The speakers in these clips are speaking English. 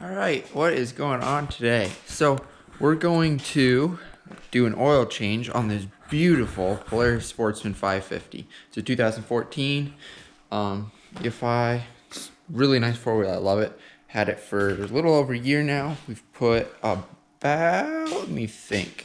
All right, what is going on today? So we're going to do an oil change on this beautiful Polaris Sportsman 550. It's a 2014 EFI. It's really nice four-wheel. I love it. Had it for a little over a year now. We've put about, let me think.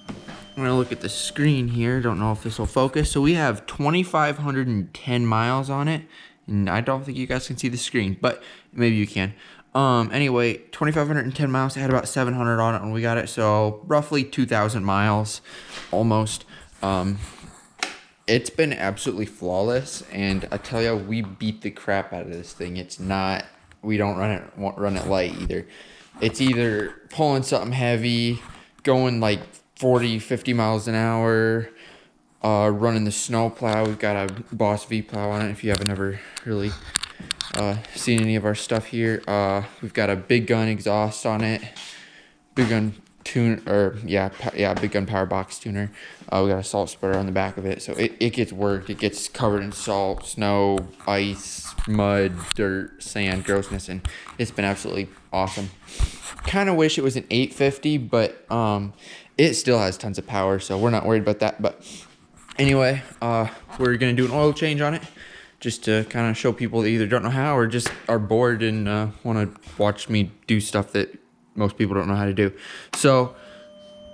I'm gonna look at the screen here. Don't know if this will focus. So we have 2,510 miles on it, and I don't think you guys can see the screen, but maybe you can. Anyway, 2,510 miles. It had about 700 on it when we got it, so roughly 2,000 miles, almost. It's been absolutely flawless, and I tell you, we beat the crap out of this thing. It's not. We don't run it light either. It's either pulling something heavy, going like 40, 50 miles an hour, running the snow plow. We've got a Boss V plow on it if you haven't ever really seen any of our stuff here. We've got a big gun exhaust on it, big gun tune, or big gun power box tuner. We got a salt spreader on the back of it, so it gets worked. It gets covered in salt, snow, ice, mud, dirt, sand, grossness, and it's been absolutely awesome. Kind of wish it was an 850, but it still has tons of power, so we're not worried about that. But anyway, we're gonna do an oil change on it, just to kind of show people that either don't know how or just are bored and want to watch me do stuff that most people don't know how to do. So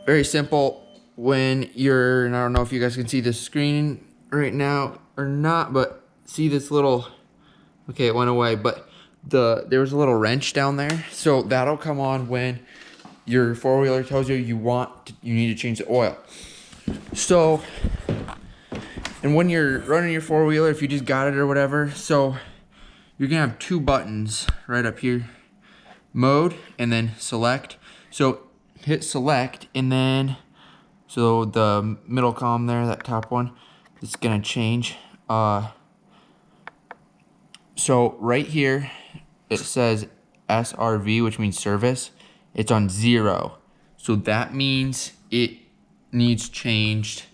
very simple. When you're, and I don't know if you guys can see the screen right now or not, but see this little, okay, it went away, but there was a little wrench down there, so that'll come on when your four-wheeler tells you you need to change the oil. So, and when you're running your four-wheeler, if you just got it or whatever, so you're gonna have two buttons right up here, mode and then select. So hit select, and then so the middle column there, that top one, it's gonna change. So right here it says SRV, which means service. It's on 0, so that means it needs changed.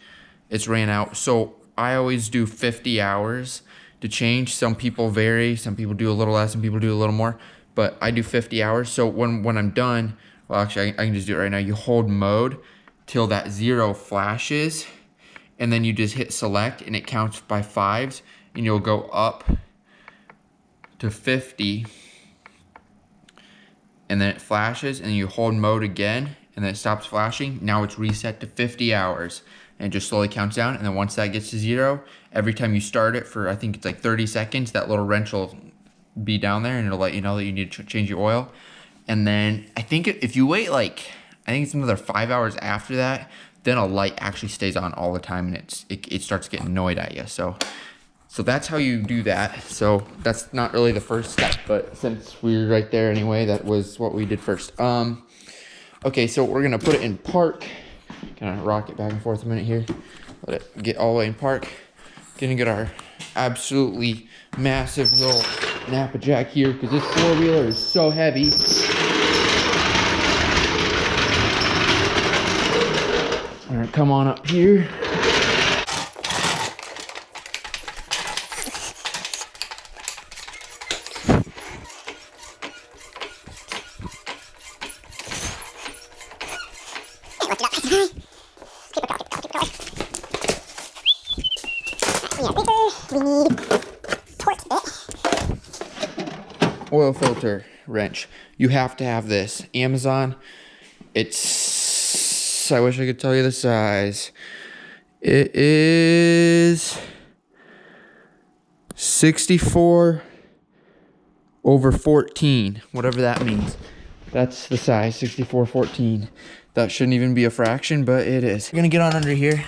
It's ran out. So I always do 50 hours to change. Some people vary. Some people do a little less. Some people do a little more. But I do 50 hours. So when I'm done, well, actually, I can just do it right now. You hold mode till that 0 flashes, and then you just hit select, and it counts by 5s, and you'll go up to 50, and then it flashes, and you hold mode again, and then it stops flashing. Now it's reset to 50 hours, and it just slowly counts down. And then once that gets to 0, every time you start it for, I think it's like 30 seconds, that little wrench will be down there, and it'll let you know that you need to change your oil. And then I think if you wait I think it's another 5 hours after that, then a light actually stays on all the time, and it starts getting annoyed at you. So that's how you do that. So that's not really the first step, but since we're right there anyway, that was what we did first. Okay, so we're gonna put it in park. Kind of rock it back and forth a minute here. Let it get all the way in park. Gonna get our absolutely massive little Napa jack here, because this four-wheeler is so heavy. All right, come on up here. Oil filter wrench. You have to have this. Amazon. I wish I could tell you the size. It is 64/14, whatever that means. That's the size, 64/14. That shouldn't even be a fraction, but it is. We're gonna get on under here.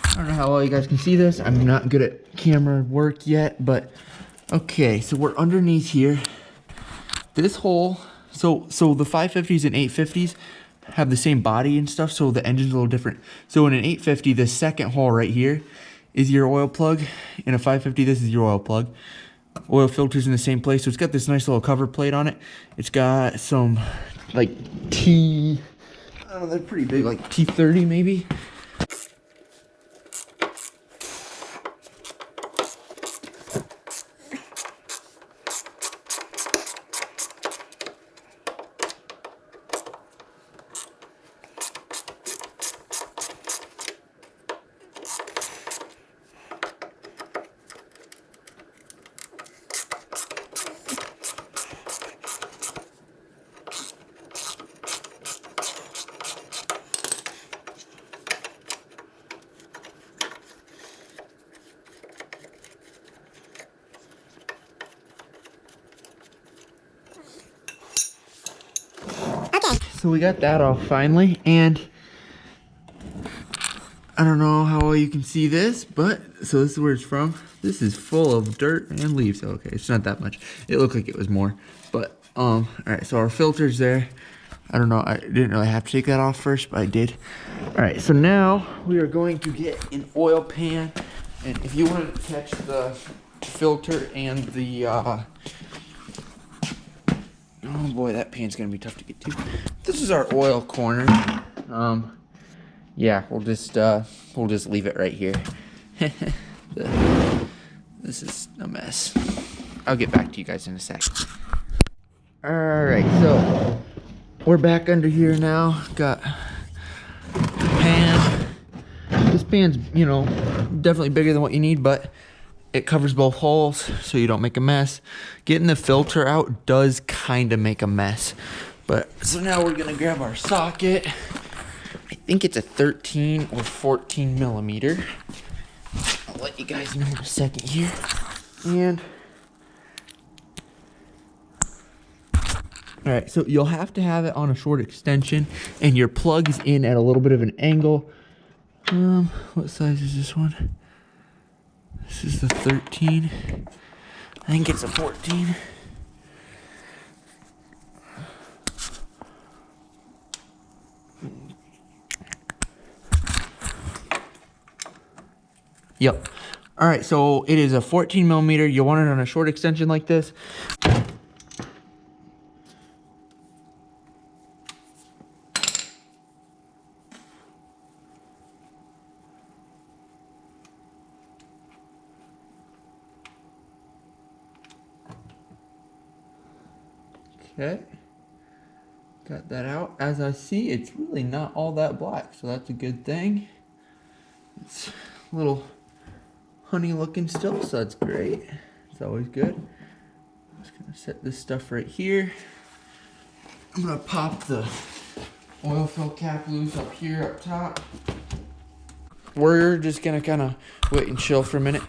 I don't know how well you guys can see this. I'm not good at camera work yet, but okay, so we're underneath here. This hole, so the 550s and 850s have the same body and stuff, so the engine's a little different. So in an 850, the second hole right here is your oil plug. In a 550, this is your oil plug. Oil filter's in the same place, so it's got this nice little cover plate on it. It's got some like I don't know, they're pretty big, like T30 maybe. so we got that off finally, and I don't know how well you can see this, but so this is where it's from. This is full of dirt and leaves. Okay, it's not that much. It looked like it was more, but all right, so our filter's there. I don't know, I didn't really have to take that off first, but I did. All right, so now we are going to get an oil pan, and if you want to catch the filter and the oh boy, that pan's gonna be tough to get to. This is our oil corner. Yeah, we'll just leave it right here. This is a mess. I'll get back to you guys in a sec. All right, so we're back under here now. Got the pan. This pan's, you know, definitely bigger than what you need, but it covers both holes so you don't make a mess. Getting the filter out does kind of make a mess. But so now we're gonna grab our socket. I think it's a 13 or 14 millimeter. I'll let you guys know in a second here. And all right, so you'll have to have it on a short extension, and your plug is in at a little bit of an angle. What size is this one? This is the 13. I think it's a 14. Yep. All right, so it is a 14 millimeter. You want it on a short extension like this. Okay. Got that out. As I see, it's really not all that black, so that's a good thing. It's a little honey looking still, so that's great. It's always good. I'm just gonna set this stuff right here. I'm gonna pop the oil fill cap loose up here up top. We're just gonna kind of wait and chill for a minute.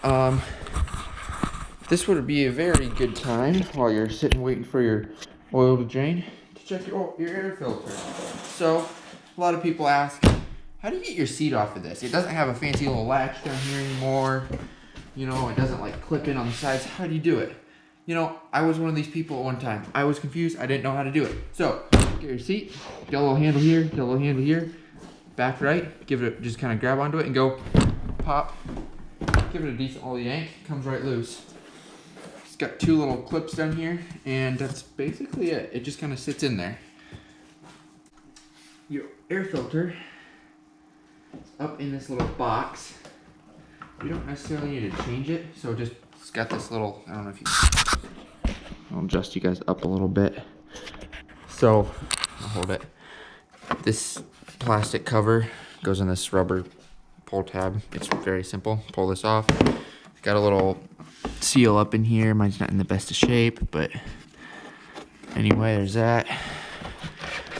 This would be a very good time while you're sitting waiting for your oil to drain to check your air filter. So a lot of people ask, how do you get your seat off of this? It doesn't have a fancy little latch down here anymore. You know, it doesn't like clip in on the sides. How do you do it? You know, I was one of these people at one time. I was confused. I didn't know how to do it. So get your seat, get a little handle here, get a little handle here, back right, give it, just kind of grab onto it and go pop. Give it a decent old yank, comes right loose. It's got two little clips down here, and that's basically it. It just kind of sits in there. Your air filter is up in this little box. You don't necessarily need to change it, so just, it's got this little, I don't know if you, I'll adjust you guys up a little bit. So, I'll hold it. This plastic cover goes in this rubber pull tab. It's very simple. Pull this off. It's got a little seal up in here. Mine's not in the best of shape, but anyway, there's that.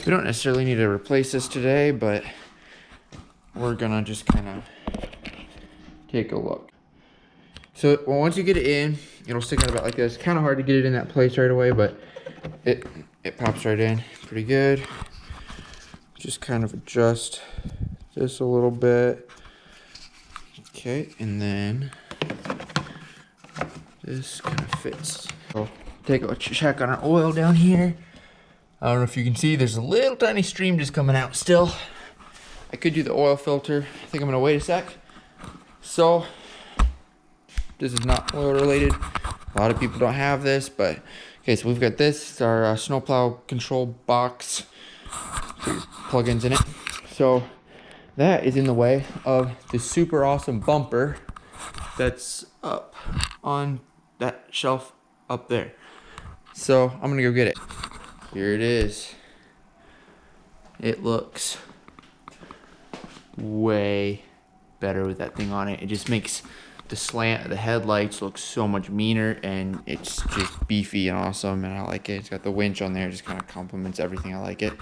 We don't necessarily need to replace this today, but we're gonna just kind of take a look. So once you get it in, it'll stick out about like this. Kind of hard to get it in that place right away, but it pops right in pretty good. Just kind of adjust this a little bit. Okay, and then this kind of fits. So take a check on our oil down here. I don't know if you can see, there's a little tiny stream just coming out still. I could do the oil filter. I think I'm gonna wait a sec. So this is not oil related. A lot of people don't have this, but okay, so we've got this. It's our snowplow control box. Plugins in it. So that is in the way of the super awesome bumper that's up on that shelf up there. So I'm gonna go get it. Here it is. It looks way better with that thing on it. It just makes the slant of the headlights look so much meaner, and it's just beefy and awesome, and I like it. It's got the winch on there, just kind of complements everything. I like it.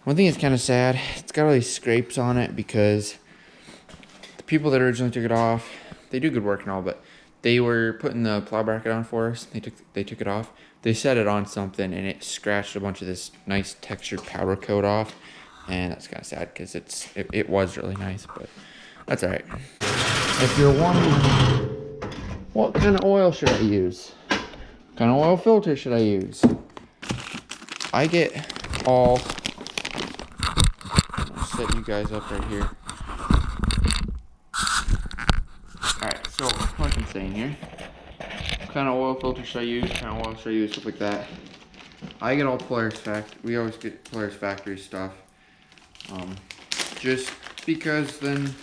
One thing that's kind of sad, it's got all these scrapes on it because the people that originally took it off, they do good work and all, but they were putting the plow bracket on for us. They took it off, they set it on something and it scratched a bunch of this nice textured powder coat off, and that's kind of sad because it was really nice, but that's all right. If you're wondering what kind of oil should I use, what kind of oil filter should I use, I get all, I'll set you guys up right here. Alright, so like I'm saying here, what kind of oil filter should I use, what kind of oil should I use, stuff like that. I get all Polaris we always get Polaris factory stuff. Just because then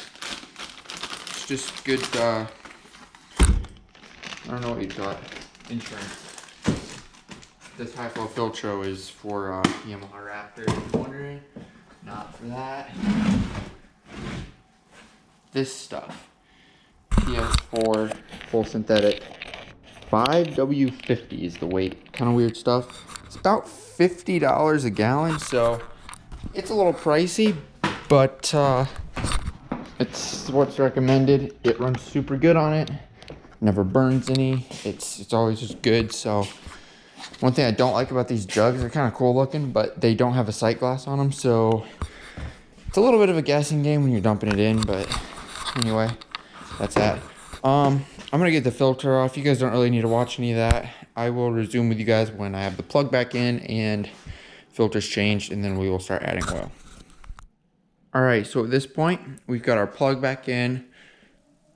it's just good, I don't know what you call it, insurance. This high flow filtro is for Yamaha Raptor, if you're wondering. Not for that. This stuff, PS4 full synthetic, 5W50 is the weight. Kind of weird stuff. It's about $50 a gallon, so it's a little pricey, but it's what's recommended. It runs super good on it. Never burns any. It's always just good. So one thing I don't like about these jugs, they're kind of cool looking, but they don't have a sight glass on them, so it's a little bit of a guessing game when you're dumping it in. But anyway, that's that. I'm gonna get the filter off. You guys don't really need to watch any of that. I will resume with you guys when I have the plug back in and filters changed, and then we will start adding oil. All right, so at this point, we've got our plug back in.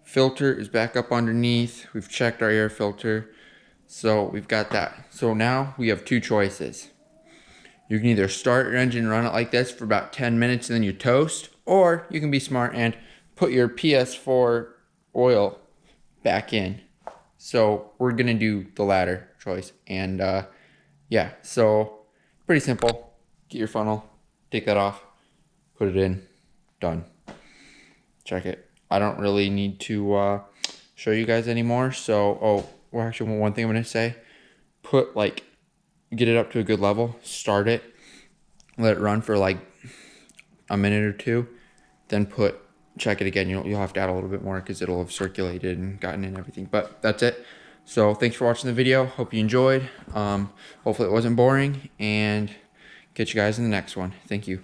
Filter is back up underneath. We've checked our air filter. So we've got that. So now we have two choices. You can either start your engine, run it like this for about 10 minutes and then you toast, or you can be smart and put your PS4 oil back in. So we're gonna do the latter choice. And yeah, so pretty simple. Get your funnel, take that off, put it in, done. Check it. I don't really need to show you guys anymore. So, well, actually, one thing I'm gonna say, get it up to a good level, start it, let it run for like a minute or two, then check it again. You'll have to add a little bit more because it'll have circulated and gotten in everything. But that's it. So thanks for watching the video. Hope you enjoyed. Hopefully it wasn't boring, and catch you guys in the next one. Thank you.